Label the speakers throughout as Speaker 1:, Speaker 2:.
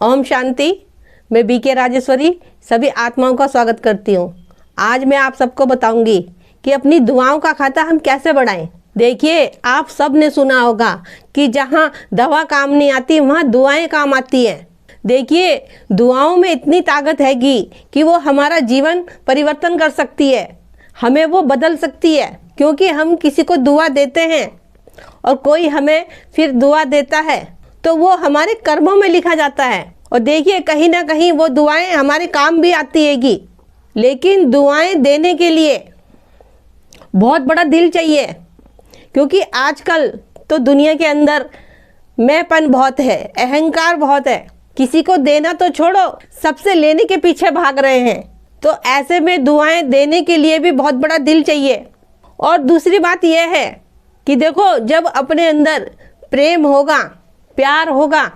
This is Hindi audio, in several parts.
Speaker 1: ओम शांति। मैं बीके राजेश्वरी सभी आत्माओं का स्वागत करती हूँ। आज मैं आप सबको बताऊंगी कि अपनी दुआओं का खाता हम कैसे बढ़ाएं। देखिए, आप सब ने सुना होगा कि जहाँ दवा काम नहीं आती वहाँ दुआएं काम आती हैं। देखिए, दुआओं में इतनी ताकत हैगी कि वो हमारा जीवन परिवर्तन कर सकती है, हमें वो बदल सकती है। क्योंकि हम किसी को दुआ देते हैं और कोई हमें फिर दुआ देता है तो वो हमारे कर्मों में लिखा जाता है। और देखिए, कहीं ना कहीं वो दुआएं हमारे काम भी आती हैगी। लेकिन दुआएं देने के लिए बहुत बड़ा दिल चाहिए, क्योंकि आजकल तो दुनिया के अंदर मैंपन बहुत है, अहंकार बहुत है। किसी को देना तो छोड़ो, सबसे लेने के पीछे भाग रहे हैं। तो ऐसे में दुआएं देने के लिए भी बहुत बड़ा दिल चाहिए। और दूसरी बात यह है कि देखो, जब अपने अंदर प्रेम होगा, प्यार होगा,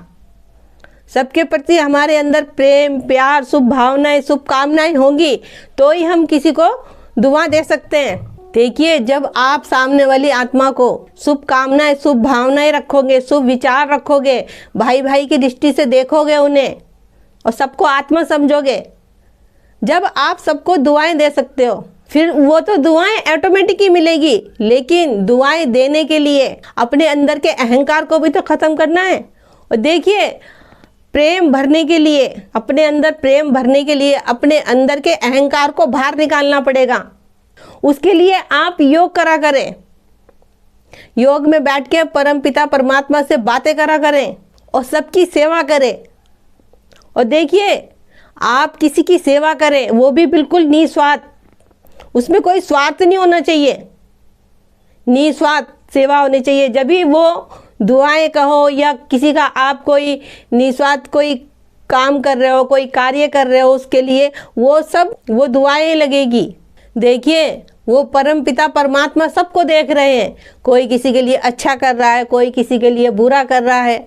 Speaker 1: सबके प्रति हमारे अंदर प्रेम, प्यार, शुभ भावनाएं, शुभकामनाएं होंगी तो ही हम किसी को दुआ दे सकते हैं। देखिए, जब आप सामने वाली आत्मा को शुभकामनाएं, शुभ भावनाएं रखोगे, शुभ विचार रखोगे, भाई भाई की दृष्टि से देखोगे उन्हें और सबको आत्मा समझोगे, जब आप सबको दुआएं दे सकते हो, फिर वो तो दुआएं ऑटोमेटिक ही मिलेगी। लेकिन दुआएं देने के लिए अपने अंदर के अहंकार को भी तो ख़त्म करना है। और देखिए, प्रेम भरने के लिए, अपने अंदर प्रेम भरने के लिए अपने अंदर के अहंकार को बाहर निकालना पड़ेगा। उसके लिए आप योग करा करें। योग में बैठ के परम पिता परमात्मा से बातें करा करें और सबकी सेवा करें। और देखिए, आप किसी की सेवा करें, वो भी बिल्कुल निस्वार्थ, उसमें कोई स्वार्थ नहीं होना चाहिए, निस्वार्थ सेवा होनी चाहिए। जब भी वो दुआएं कहो या किसी का आप कोई निस्वार्थ कोई काम कर रहे हो, कोई कार्य कर रहे हो, उसके लिए वो दुआएं लगेगी। देखिए, वो परम पिता परमात्मा सबको देख रहे हैं। कोई किसी के लिए अच्छा कर रहा है, कोई किसी के लिए बुरा कर रहा है।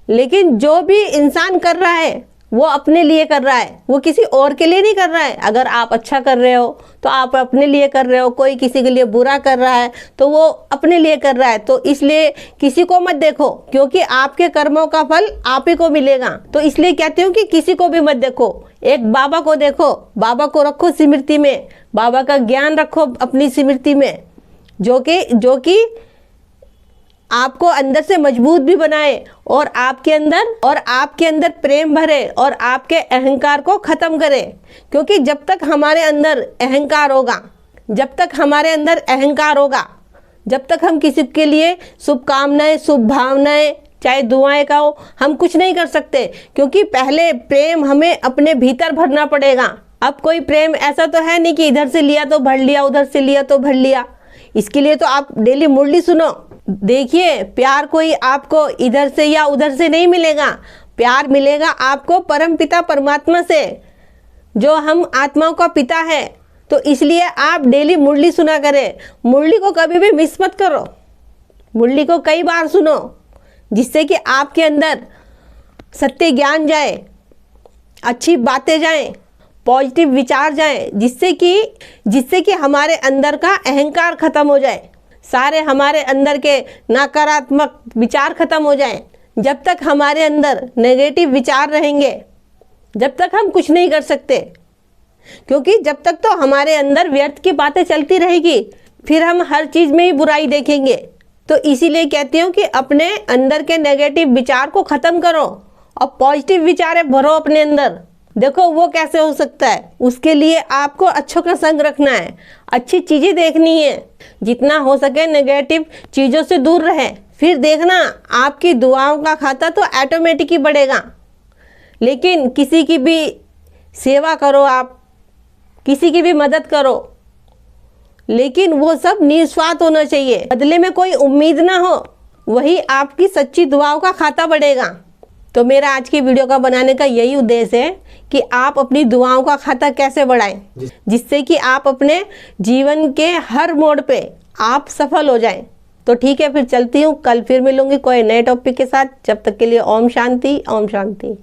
Speaker 1: लेकिन जो भी इंसान कर रहा है वो अपने लिए कर रहा है, वो किसी और के लिए नहीं कर रहा है। अगर आप अच्छा कर रहे हो तो आप अपने लिए कर रहे हो, कोई किसी के लिए बुरा कर रहा है तो वो अपने लिए कर रहा है। तो इसलिए किसी को मत देखो, क्योंकि आपके कर्मों का फल आप ही को मिलेगा। तो इसलिए कहती हूँ कि किसी को भी मत देखो, एक बाबा को देखो, बाबा को रखो स्मृति में, बाबा का ज्ञान रखो अपनी स्मृति में, जो कि आपको अंदर से मजबूत भी बनाए और आपके अंदर प्रेम भरे और आपके अहंकार को ख़त्म करे। क्योंकि जब तक हमारे अंदर अहंकार होगा, जब तक हम किसी के लिए शुभकामनाएं, शुभ भावनाएं, चाहे दुआएं का हो, हम कुछ नहीं कर सकते। क्योंकि पहले प्रेम हमें अपने भीतर भरना पड़ेगा। अब कोई प्रेम ऐसा तो है नहीं कि इधर से लिया तो भर लिया, उधर से लिया तो भर लिया। इसके लिए तो आप डेली मुरली सुनो। देखिए, प्यार कोई आपको इधर से या उधर से नहीं मिलेगा। प्यार मिलेगा आपको परम पिता परमात्मा से, जो हम आत्माओं का पिता है। तो इसलिए आप डेली मुरली सुना करें। मुरली को कभी भी मिस मत करो, मुरली को कई बार सुनो, जिससे कि आपके अंदर सत्य ज्ञान जाए, अच्छी बातें जाएं, पॉजिटिव विचार जाएं, जिससे कि हमारे अंदर का अहंकार ख़त्म हो जाए, सारे हमारे अंदर के नकारात्मक विचार ख़त्म हो जाएं। जब तक हमारे अंदर नेगेटिव विचार रहेंगे, जब तक हम कुछ नहीं कर सकते। क्योंकि जब तक तो हमारे अंदर व्यर्थ की बातें चलती रहेगी, फिर हम हर चीज़ में ही बुराई देखेंगे। तो इसीलिए कहती हूँ कि अपने अंदर के नेगेटिव विचार को ख़त्म करो और पॉजिटिव विचार भरो अपने अंदर। देखो, वो कैसे हो सकता है। उसके लिए आपको अच्छों का संग रखना है, अच्छी चीज़ें देखनी है, जितना हो सके नेगेटिव चीज़ों से दूर रहे। फिर देखना, आपकी दुआओं का खाता तो ऑटोमेटिक ही बढ़ेगा। लेकिन किसी की भी सेवा करो, आप किसी की भी मदद करो, लेकिन वो सब निस्वार्थ होना चाहिए, बदले में कोई उम्मीद ना हो। वही आपकी सच्ची दुआओं का खाता बढ़ेगा। तो मेरा आज की वीडियो का बनाने का यही उद्देश्य है कि आप अपनी दुआओं का खाता कैसे बढ़ाएं, जिससे कि आप अपने जीवन के हर मोड़ पे आप सफल हो जाएं। तो ठीक है, फिर चलती हूँ। कल फिर मिलूंगी कोई नए टॉपिक के साथ। जब तक के लिए ओम शांति, ओम शांति।